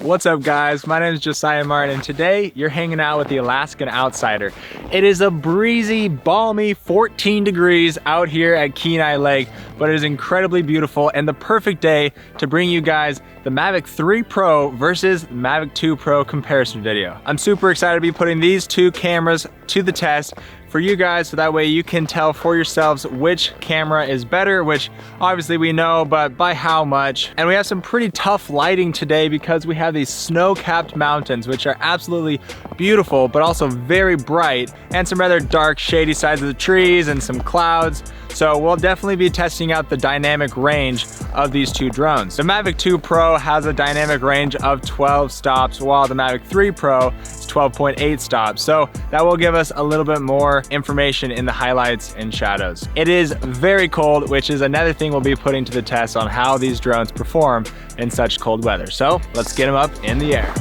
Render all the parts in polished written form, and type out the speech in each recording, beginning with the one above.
What's up guys, my name is Josiah Martin and today you're hanging out with the Alaskan Outsider. It is a breezy, balmy 14 degrees out here at Kenai Lake, but it is incredibly beautiful and the perfect day to bring you guys the Mavic 3 Pro versus Mavic 2 Pro comparison video. I'm super excited to be putting these two cameras to the test for you guys, so that way you can tell for yourselves which camera is better, which obviously we know, but by how much. And we have some pretty tough lighting today because we have these snow-capped mountains, which are absolutely beautiful, but also very bright, and some rather dark, shady sides of the trees and some clouds. So we'll definitely be testing out the dynamic range of these two drones. The Mavic 2 Pro has a dynamic range of 12 stops, while the Mavic 3 Pro is 12.8 stops. So that will give us a little bit more information in the highlights and shadows. It is very cold, which is another thing we'll be putting to the test on how these drones perform in such cold weather. So let's get them up in the air.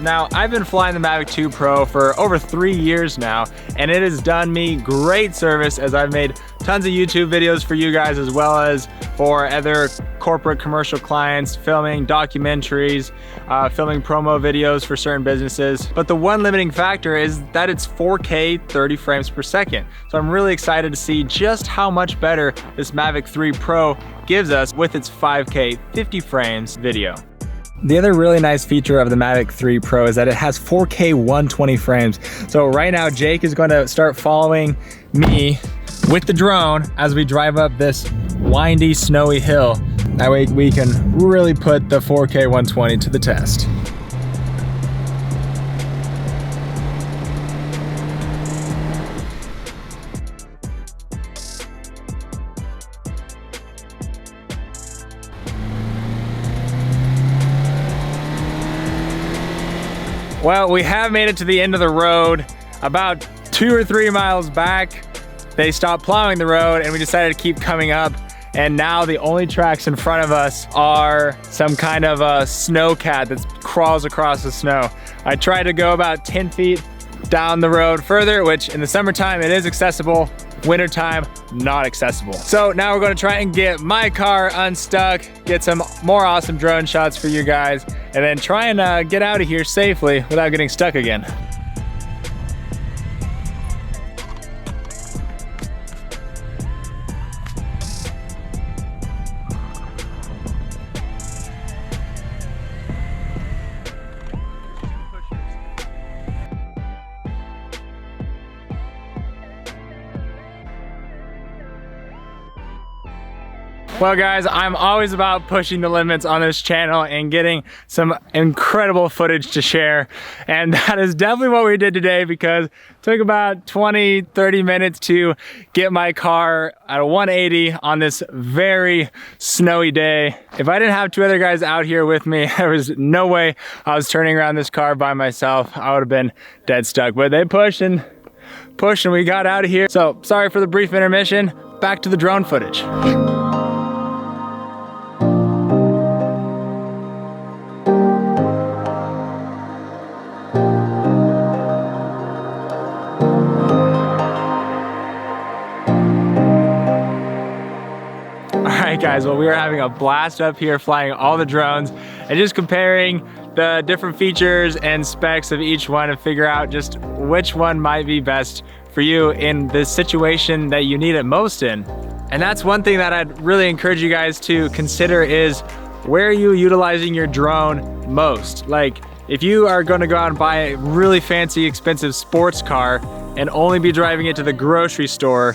Now, I've been flying the Mavic 2 Pro for over 3 years now, and it has done me great service as I've made tons of YouTube videos for you guys, as well as for other corporate commercial clients, filming documentaries, filming promo videos for certain businesses. But the one limiting factor is that it's 4K 30 frames per second. So I'm really excited to see just how much better this Mavic 3 Pro gives us with its 5K 50 frames video. The other really nice feature of the Mavic 3 Pro is that it has 4K 120 frames. So right now, Jake is going to start following me with the drone as we drive up this windy, snowy hill. That way we can really put the 4K 120 to the test. Well, we have made it to the end of the road. About 2 or 3 miles back, they stopped plowing the road and we decided to keep coming up. And now the only tracks in front of us are some kind of a snowcat that crawls across the snow. I tried to go about 10 feet down the road further, which in the summertime it is accessible. Wintertime, not accessible. So now we're gonna try and get my car unstuck, get some more awesome drone shots for you guys, and then try and get out of here safely without getting stuck again. Well guys, I'm always about pushing the limits on this channel and getting some incredible footage to share. And that is definitely what we did today, because it took about 20-30 minutes to get my car at a 180 on this very snowy day. If I didn't have two other guys out here with me, there was no way I was turning around this car by myself. I would have been dead stuck, but they pushed and we got out of here. So sorry for the brief intermission. Back to the drone footage. Alright guys, well we are having a blast up here flying all the drones and just comparing the different features and specs of each one and figure out just which one might be best for you in the situation that you need it most in. And that's one thing that I'd really encourage you guys to consider is, where are you utilizing your drone most? Like, if you are going to go out and buy a really fancy expensive sports car and only be driving it to the grocery store,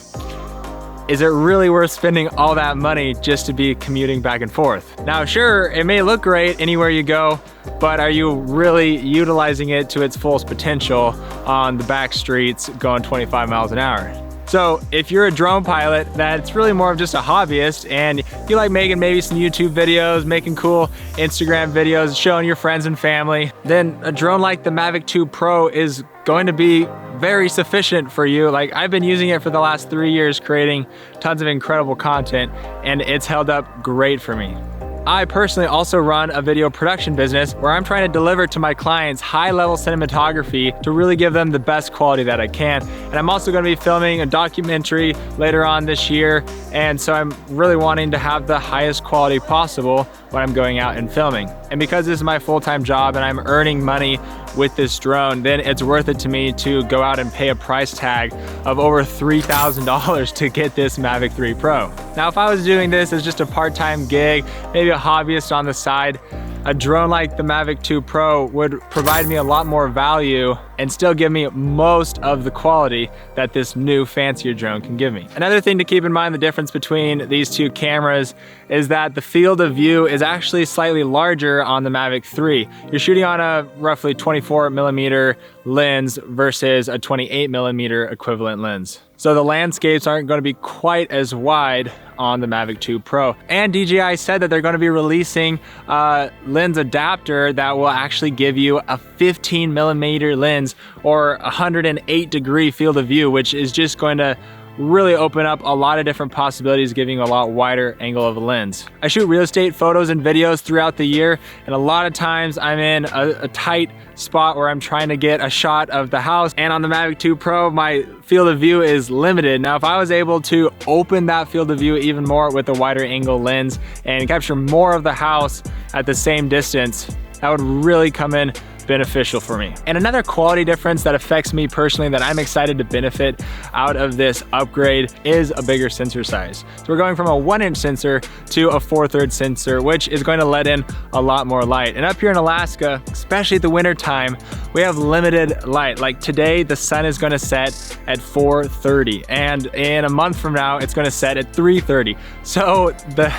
is it really worth spending all that money just to be commuting back and forth? Now, sure, it may look great anywhere you go, but are you really utilizing it to its fullest potential on the back streets going 25 miles an hour? So if you're a drone pilot that's really more of just a hobbyist and you like making maybe some YouTube videos, making cool Instagram videos, showing your friends and family, then a drone like the Mavic 2 Pro is going to be very sufficient for you. Like, I've been using it for the last 3 years, creating tons of incredible content, and it's held up great for me. I personally also run a video production business where I'm trying to deliver to my clients high-level cinematography to really give them the best quality that I can. And I'm also going to be filming a documentary later on this year, and so I'm really wanting to have the highest quality possible when I'm going out and filming. And because this is my full-time job and I'm earning money with this drone, then it's worth it to me to go out and pay a price tag of over $3,000 to get this Mavic 3 Pro. Now, if I was doing this as just a part-time gig, maybe a hobbyist on the side, a drone like the Mavic 2 Pro would provide me a lot more value and still give me most of the quality that this new fancier drone can give me. Another thing to keep in mind, the difference between these two cameras is that the field of view is actually slightly larger on the Mavic 3. You're shooting on a roughly 24mm lens versus a 28mm equivalent lens. So the landscapes aren't going to be quite as wide on the Mavic 2 Pro. And DJI said that they're going to be releasing a lens adapter that will actually give you a 15mm lens or 108-degree field of view, which is just going to really open up a lot of different possibilities, giving you a lot wider angle of a lens. I shoot real estate photos and videos throughout the year, and a lot of times I'm in a tight spot where I'm trying to get a shot of the house, and on the Mavic 2 Pro my field of view is limited. Now, if I was able to open that field of view even more with a wider angle lens and capture more of the house at the same distance, that would really come in beneficial for me. And another quality difference that affects me personally that I'm excited to benefit out of this upgrade is a bigger sensor size. So we're going from a 1-inch sensor to a 4/3 sensor, which is going to let in a lot more light. And up here in Alaska, especially at the winter time, we have limited light. Like today, the sun is going to set at 4:30, and in a month from now, it's going to set at 3:30. So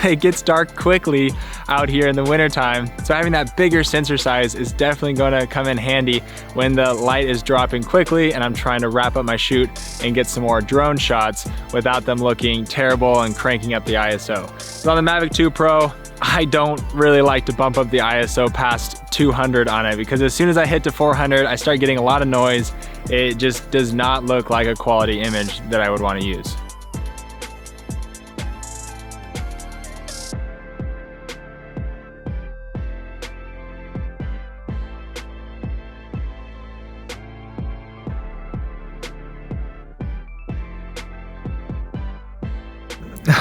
it gets dark quickly out here in the winter time. So having that bigger sensor size is definitely going to come in handy when the light is dropping quickly and I'm trying to wrap up my shoot and get some more drone shots without them looking terrible and cranking up the ISO. So on the Mavic 2 Pro, I don't really like to bump up the ISO past 200 on it, because as soon as I hit to 400, I start getting a lot of noise. It just does not look like a quality image that I would want to use.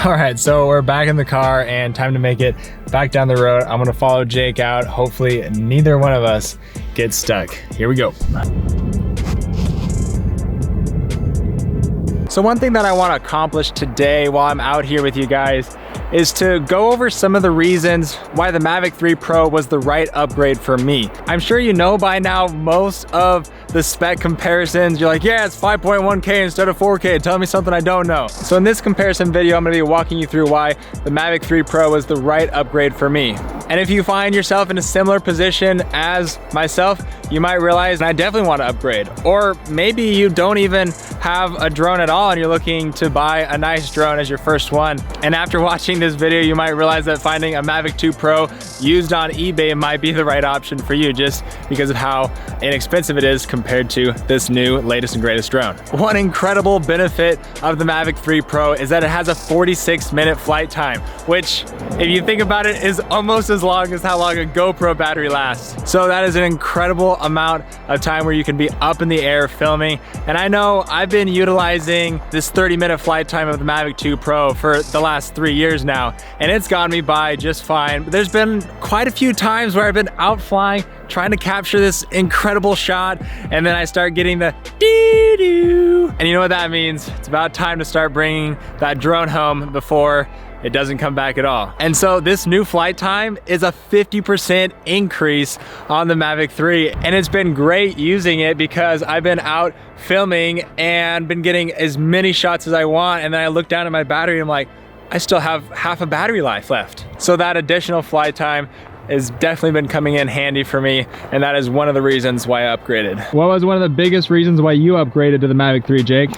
All right, so we're back in the car and time to make it back down the road. I'm gonna follow Jake out. Hopefully neither one of us gets stuck. Here we go. So one thing that I want to accomplish today while I'm out here with you guys is to go over some of the reasons why the Mavic 3 Pro was the right upgrade for me. I'm sure you know by now most of the spec comparisons. You're like, yeah, it's 5.1K instead of 4K. Tell me something I don't know. So in this comparison video, I'm gonna be walking you through why the Mavic 3 Pro was the right upgrade for me. And if you find yourself in a similar position as myself, you might realize I definitely want to upgrade. Or maybe you don't even have a drone at all and you're looking to buy a nice drone as your first one. And after watching this video, you might realize that finding a Mavic 2 Pro used on eBay might be the right option for you, just because of how inexpensive it is compared to this new latest and greatest drone. One incredible benefit of the Mavic 3 Pro is that it has a 46-minute flight time, which, if you think about it, is almost as long as how long a GoPro battery lasts. So that is an incredible amount of time where you can be up in the air filming. And I know I've been utilizing this 30-minute flight time of the Mavic 2 Pro for the last 3 years now, and it's gotten me by just fine. But there's been quite a few times where I've been out flying, trying to capture this incredible shot, and then I start getting the doo-doo. And you know what that means? It's about time to start bringing that drone home before it doesn't come back at all. And so this new flight time is a 50% increase on the Mavic 3. And it's been great using it because I've been out filming and been getting as many shots as I want. And then I look down at my battery and I'm like, I still have half a battery life left. So that additional flight time has definitely been coming in handy for me. And that is one of the reasons why I upgraded. What was one of the biggest reasons why you upgraded to the Mavic 3, Jake?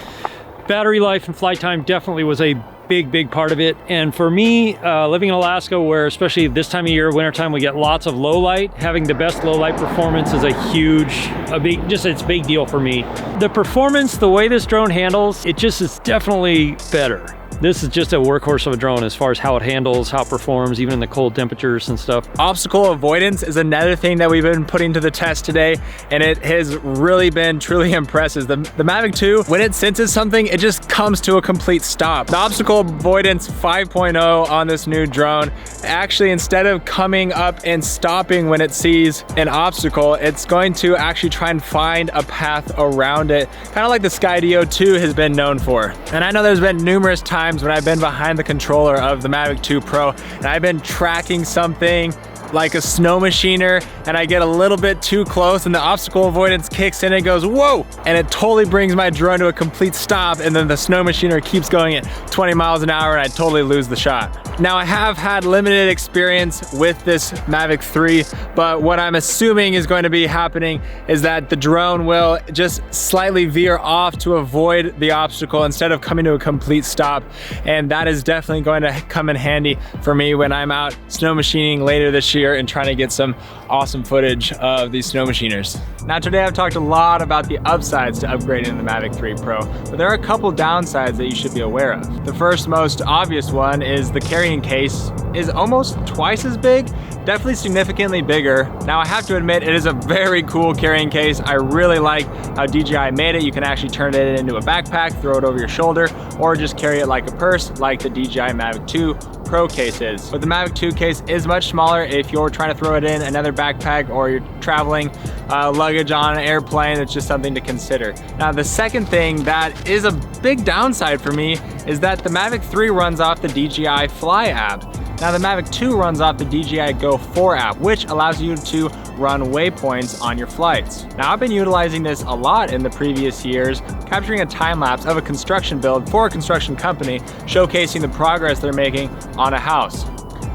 Battery life and flight time definitely was a big part of it. And for me, living in Alaska, where especially this time of year, wintertime, we get lots of low light, having the best low light performance is it's a big deal for me. The performance, the way this drone handles, it just is definitely better. This is just a workhorse of a drone as far as how it handles, how it performs, even in the cold temperatures and stuff. Obstacle avoidance is another thing that we've been putting to the test today, and it has really been truly impressive. The Mavic 2, when it senses something, it just comes to a complete stop. The obstacle avoidance 5.0 on this new drone, actually, instead of coming up and stopping when it sees an obstacle, it's going to actually try and find a path around it, kind of like the Skydio 2 has been known for. And I know there's been numerous times when I've been behind the controller of the Mavic 2 Pro and I've been tracking something like a snow machiner and I get a little bit too close and the obstacle avoidance kicks in and it goes, whoa! And it totally brings my drone to a complete stop, and then the snow machiner keeps going at 20 miles an hour and I totally lose the shot. Now, I have had limited experience with this Mavic 3, but what I'm assuming is going to be happening is that the drone will just slightly veer off to avoid the obstacle instead of coming to a complete stop. And that is definitely going to come in handy for me when I'm out snow machining later this year and trying to get some awesome footage of these snow machiners. Now, today I've talked a lot about the upsides to upgrading the Mavic 3 Pro, but there are a couple downsides that you should be aware of. The first most obvious one is the carrying case is almost twice as big, definitely significantly bigger. Now, I have to admit, it is a very cool carrying case. I really like how DJI made it. You can actually turn it into a backpack, throw it over your shoulder, or just carry it like a purse, like the DJI Mavic 2 Pro case is. But the Mavic 2 case is much smaller if you're trying to throw it in another backpack or you're traveling luggage on an airplane. It's just something to consider. Now, the second thing that is a big downside for me is that the Mavic 3 runs off the DJI Fly app. Now, the Mavic 2 runs off the DJI Go 4 app, which allows you to run waypoints on your flights. Now, I've been utilizing this a lot in the previous years, capturing a time lapse of a construction build for a construction company, showcasing the progress they're making on a house.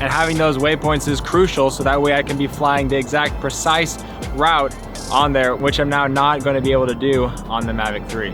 And having those waypoints is crucial, so that way I can be flying the exact precise route on there, which I'm now not going to be able to do on the Mavic 3.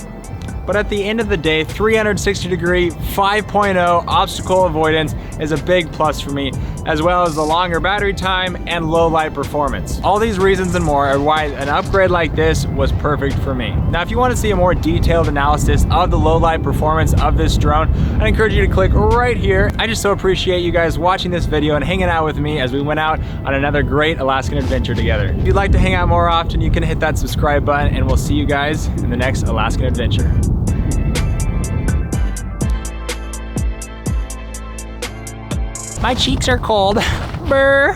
But at the end of the day, 360-degree 5.0 obstacle avoidance is a big plus for me, as well as the longer battery time and low light performance. All these reasons and more are why an upgrade like this was perfect for me. Now, if you want to see a more detailed analysis of the low light performance of this drone, I'd encourage you to click right here. I just so appreciate you guys watching this video and hanging out with me as we went out on another great Alaskan adventure together. If you'd like to hang out more often, you can hit that subscribe button, and we'll see you guys in the next Alaskan adventure. My cheeks are cold. Brr.